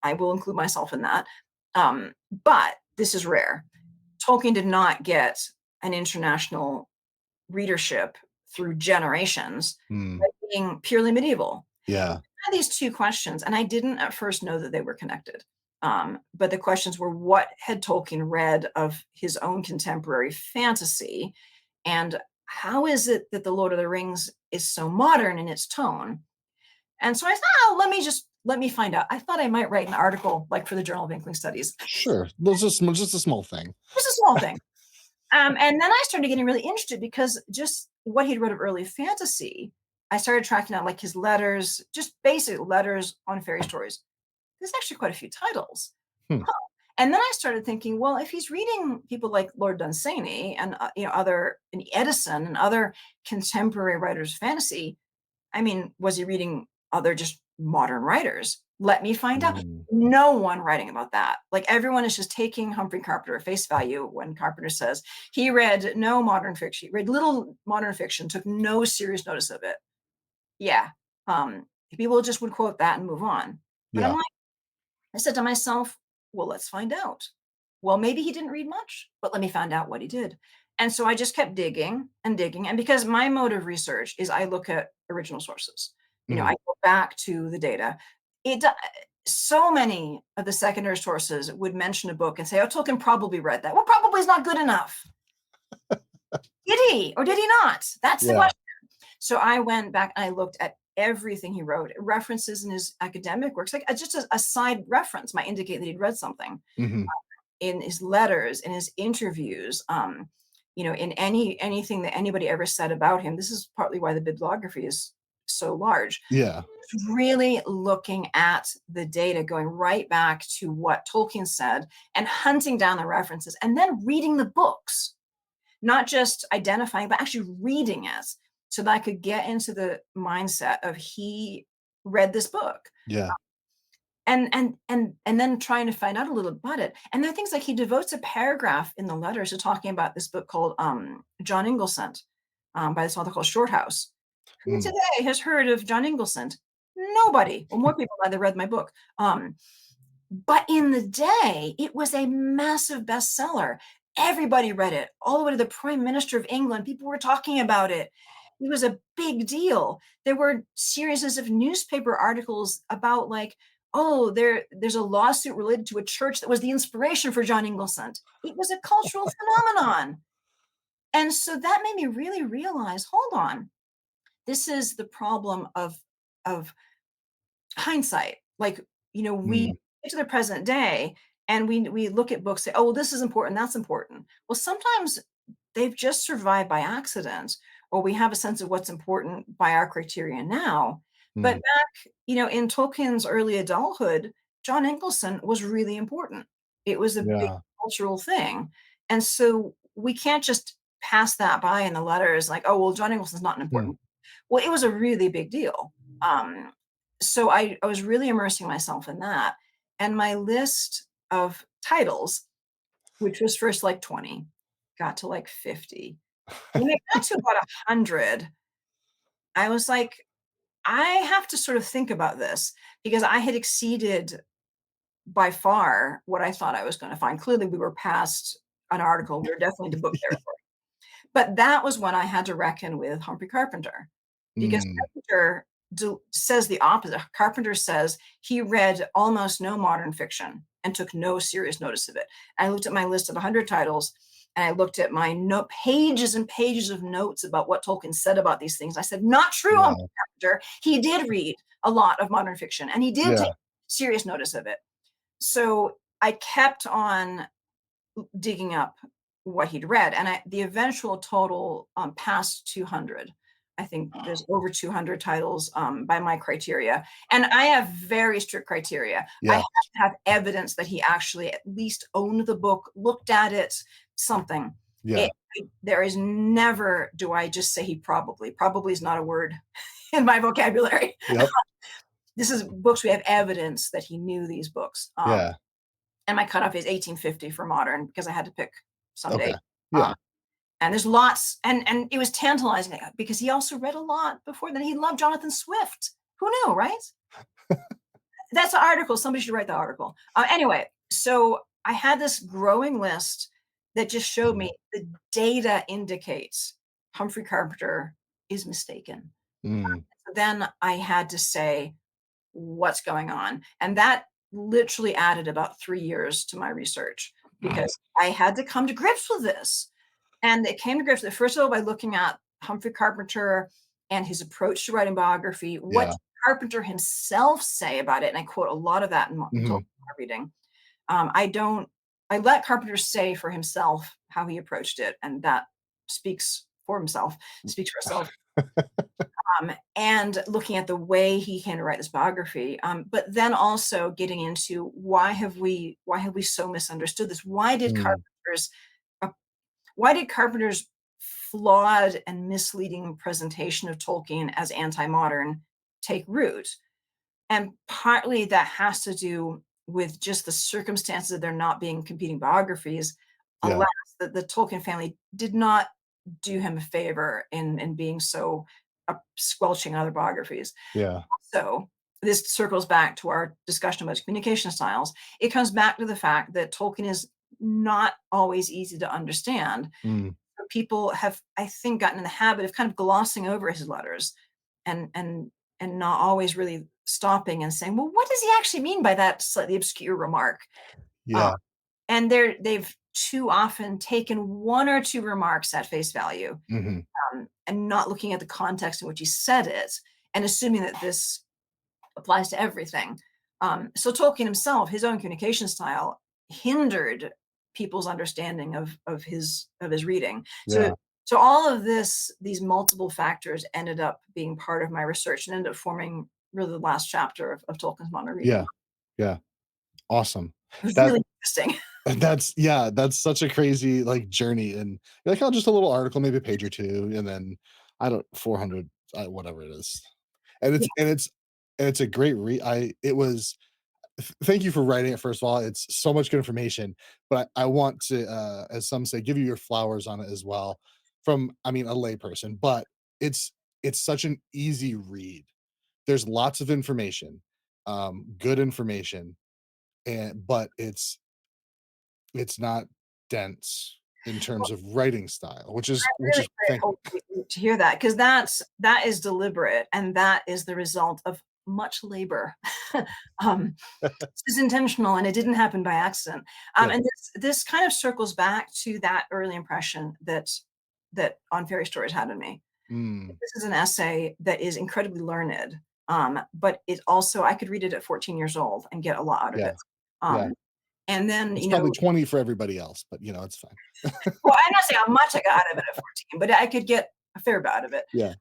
I will include myself in that. But this is rare. Tolkien did not get an international readership through generations by mm, being purely medieval. yeah, I had these two questions, and I didn't at first know that they were connected. But the questions were, what had Tolkien read of his own contemporary fantasy? And how is it that The Lord of the Rings is so modern in its tone? And so I thought, oh, let me find out. I thought I might write an article like for the Journal of Inkling Studies. sure. That's just a small thing. Just a small thing. And then I started getting really interested because just what he'd read of early fantasy, I started tracking out like his letters, just basic letters on fairy stories. There's actually quite a few titles. Hmm, And then I started thinking, well, if he's reading people like Lord Dunsany and other and Edison and other contemporary writers of fantasy, I mean, was he reading other just modern writers? Let me find out. mm, No one writing about that. Like, everyone is just taking Humphrey Carpenter at face value when Carpenter says he read no modern fiction, he read little modern fiction, took no serious notice of it. Yeah. People just would quote that and move on. But yeah, I said to myself, well, let's find out. Well, maybe he didn't read much, but let me find out what he did. And so I just kept digging and digging. And because my mode of research is I look at original sources, mhm, I go back to the data. It so many of the secondary sources would mention a book and say, oh, Tolkien probably read that. Well, probably is not good enough. Did he or did he not? That's the yeah, question. So I went back and I looked at everything he wrote, references in his academic works, like just a side reference might indicate that he'd read something mhm, in his letters, in his interviews, in anything that anybody ever said about him. This is partly why the bibliography is so large. Yeah. Really looking at the data, going right back to what Tolkien said and hunting down the references and then reading the books, not just identifying, but actually reading it so that I could get into the mindset of he read this book. Yeah. And then trying to find out a little about it. And there are things like he devotes a paragraph in the letters to talking about this book called John Inglesant by this author called Shorthouse. Who Mm. today has heard of John Inglesant? Nobody. Well, more people either read my book. But in the day, it was a massive bestseller. Everybody read it, all the way to the Prime Minister of England. People were talking about it. It was a big deal. There were series of newspaper articles about like, oh, there's a lawsuit related to a church that was the inspiration for John Inglesant. It was a cultural phenomenon. And so that made me really realize, hold on, this is the problem of hindsight. Like, we Mm. get to the present day and we look at books, say, oh, well, this is important, that's important. Well, sometimes they've just survived by accident, or we have a sense of what's important by our criteria now. But Mm. back, in Tolkien's early adulthood, John Inglesant was really important. It was a big Yeah. cultural thing. And so we can't just pass that by in the letters like, oh, well, John Inglesant's not an Mm. important. Well, it was a really big deal. So I was really immersing myself in that. And my list of titles, which was first like 20, got to like 50. When it got to about 100, I was like, I have to sort of think about this because I had exceeded by far what I thought I was going to find. Clearly, we were past an article. We were definitely into book territory. But that was when I had to reckon with Humphrey Carpenter, because Mm. Carpenter says the opposite. Carpenter says he read almost no modern fiction and took no serious notice of it. I looked at my list of 100 titles and I looked at my pages and pages of notes about what Tolkien said about these things. I said, not true, Humphrey Yeah. Carpenter. He did read a lot of modern fiction and he did take Yeah. serious notice of it. So I kept on digging up what he'd read, and the eventual total passed 200. I think there's over 200 titles by my criteria, and I have very strict criteria. I Yeah. have to have evidence that he actually at least owned the book, looked at it, something. Yeah. There is never do I just say he probably. Probably is not a word in my vocabulary. Yep. This is books we have evidence that he knew these books. Yeah. And my cutoff is 1850 for modern because I had to pick Okay. someday. Yeah. And there's lots, and it was tantalizing because he also read a lot before then. He loved Jonathan Swift. Who knew, right? That's an article. Somebody should write the article. Anyway, so I had this growing list that just showed me the data indicates Humphrey Carpenter is mistaken. Mm. Then I had to say, what's going on? And that literally added about 3 years to my research because I had to come to grips with this. And it came to grips with, first of all, by looking at Humphrey Carpenter and his approach to writing biography. What Yeah. did Carpenter himself say about it? And I quote a lot of that in Mhm. my reading. I let Carpenter say for himself how he approached it, and that speaks for himself, speaks for itself. And looking at the way he came to write this biography, but then also getting into why have we so misunderstood this? Mm. Uh, why did Carpenter's flawed and misleading presentation of Tolkien as anti-modern take root? And partly that has to do with just the circumstances of there not being competing biographies. Yeah. Alas, the Tolkien family did not do him a favor in being so squelching other biographies. Yeah. So this circles back to our discussion about communication styles. It comes back to the fact that Tolkien is not always easy to understand. Mm. People have, I think, gotten in the habit of kind of glossing over his letters and not always really stopping and saying, well, what does he actually mean by that slightly obscure remark? Uh, Yeah. and they've too often taken one or two remarks at face value Mhm. and not looking at the context in which he said it and assuming that this applies to everything. So Tolkien himself, his own communication style hindered people's understanding of his reading. So Yeah. So all of this, these multiple factors ended up being part of my research and ended up forming really the last chapter of Tolkien's modern reading. Yeah. Yeah. Awesome. It was That really interesting. that's yeah, that's such a crazy, like, journey, and you're like, "Oh, just a little article, maybe a page or 2, and then I don't 400, whatever it is." And Yeah, it's a great read. I it was thank you for writing it, first of all. It's so much good information, but I want to, as some say, give you your flowers on it as well from, I mean, a layperson, but it's it's such an easy read. There's lots of information, good information, and but it's not dense in terms of writing style, which really is great thank you. hope to hear that because that is deliberate and that is the result of much labor. um, this is intentional and it didn't happen by accident. Good. And this kind of circles back to that early impression that On Fairy Stories had on me. Mm, This is an essay that is incredibly learned, but it also I could read it at 14 years old and get a lot out of yeah, it. yeah. Um, and then, It's probably 20 for everybody else, but, it's fine. well, I'm not saying how much I got out of it at 14, but I could get a fair bit out of it. Yeah.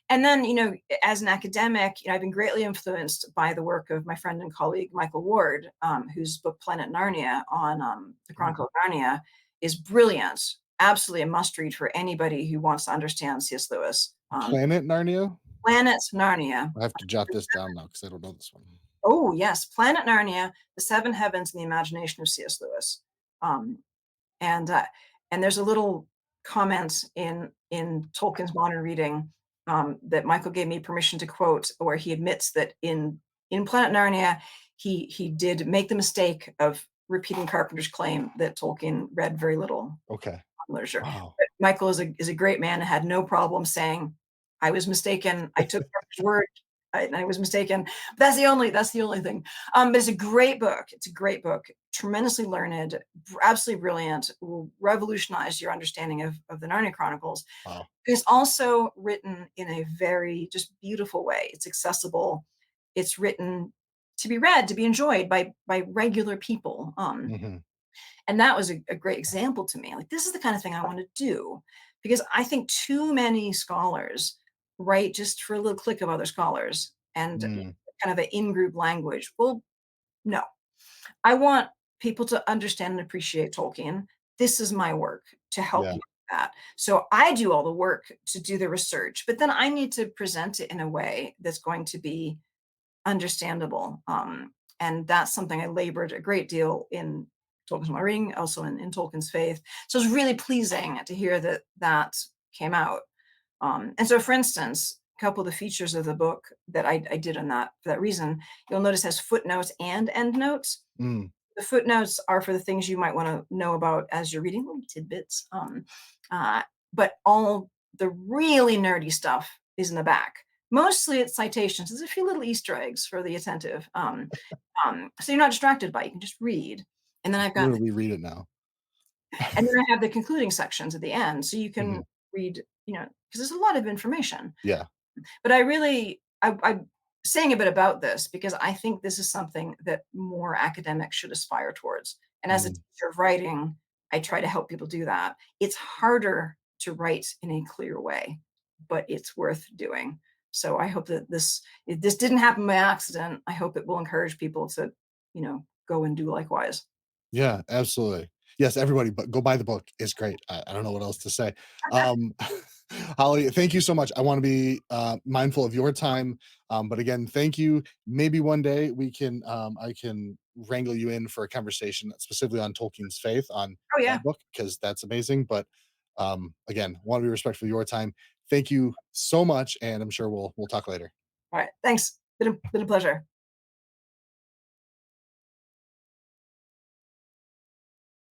And then, as an academic, I've been greatly influenced by the work of my friend and colleague Michael Ward, whose book Planet Narnia on the Mm. Chronicle of Narnia is brilliant, absolutely a must read for anybody who wants to understand C.S. Lewis. Planet Narnia? Planet Narnia. I have to jot this down now because I don't know this one. Oh yes, Planet Narnia, The Seven Heavens, and the Imagination of C.S. Lewis. Um, and there's a little comment in Tolkien's modern reading that Michael gave me permission to quote, where he admits that in Planet Narnia he did make the mistake of repeating Carpenter's claim that Tolkien read very little Okay. literature. Wow. But Michael is a great man and had no problem saying, "I was mistaken. I took Carpenter's word. I was mistaken." That's the only thing. But it's a great book. It's a great book. Tremendously learned, absolutely brilliant. Will revolutionize your understanding of the Narnia Chronicles. Wow. It's also written in a very just beautiful way. It's accessible. It's written to be read, to be enjoyed by regular people. Mhm. And that was a great example to me. Like, this is the kind of thing I want to do because I think too many scholars write just for a little clique of other scholars and Mm. kind of an in group language. Well, no, I want people to understand and appreciate Tolkien. This is my work to help Yeah. you with that. So I do all the work to do the research, but then I need to present it in a way that's going to be understandable. And that's something I labored a great deal in Tolkien's My Ring, also in Tolkien's Faith. So it's really pleasing to hear that that came out. And so, for instance, a couple of the features of the book that I did on that for that reason, you'll notice has footnotes and endnotes. Mm. The footnotes are for the things you might want to know about as you're reading, little tidbits. Uh, but all the really nerdy stuff is in the back. Mostly it's citations. There's a few little Easter eggs for the attentive. So you're not distracted by it. You can just read. And then I've got Literally read it now. and then I have the concluding sections at the end. So you can Mhm. read, because there's a lot of information. Yeah. But I'm saying a bit about this because I think this is something that more academics should aspire towards. And as a Mm. teacher of writing, I try to help people do that. It's harder to write in a clear way, but it's worth doing. So I hope that if this didn't happen by accident, I hope it will encourage people to, go and do likewise. Yeah, absolutely. Yes, everybody, but go buy the book. It's great. I don't know what else to say. Um, Holly, thank you so much. I want to be mindful of your time. But again, thank you. Maybe one day I can wrangle you in for a conversation specifically on Tolkien's faith on Oh yeah. that book because that's amazing. But again, want to be respectful of your time. Thank you so much, and I'm sure we'll talk later. All right. Thanks. Been a pleasure.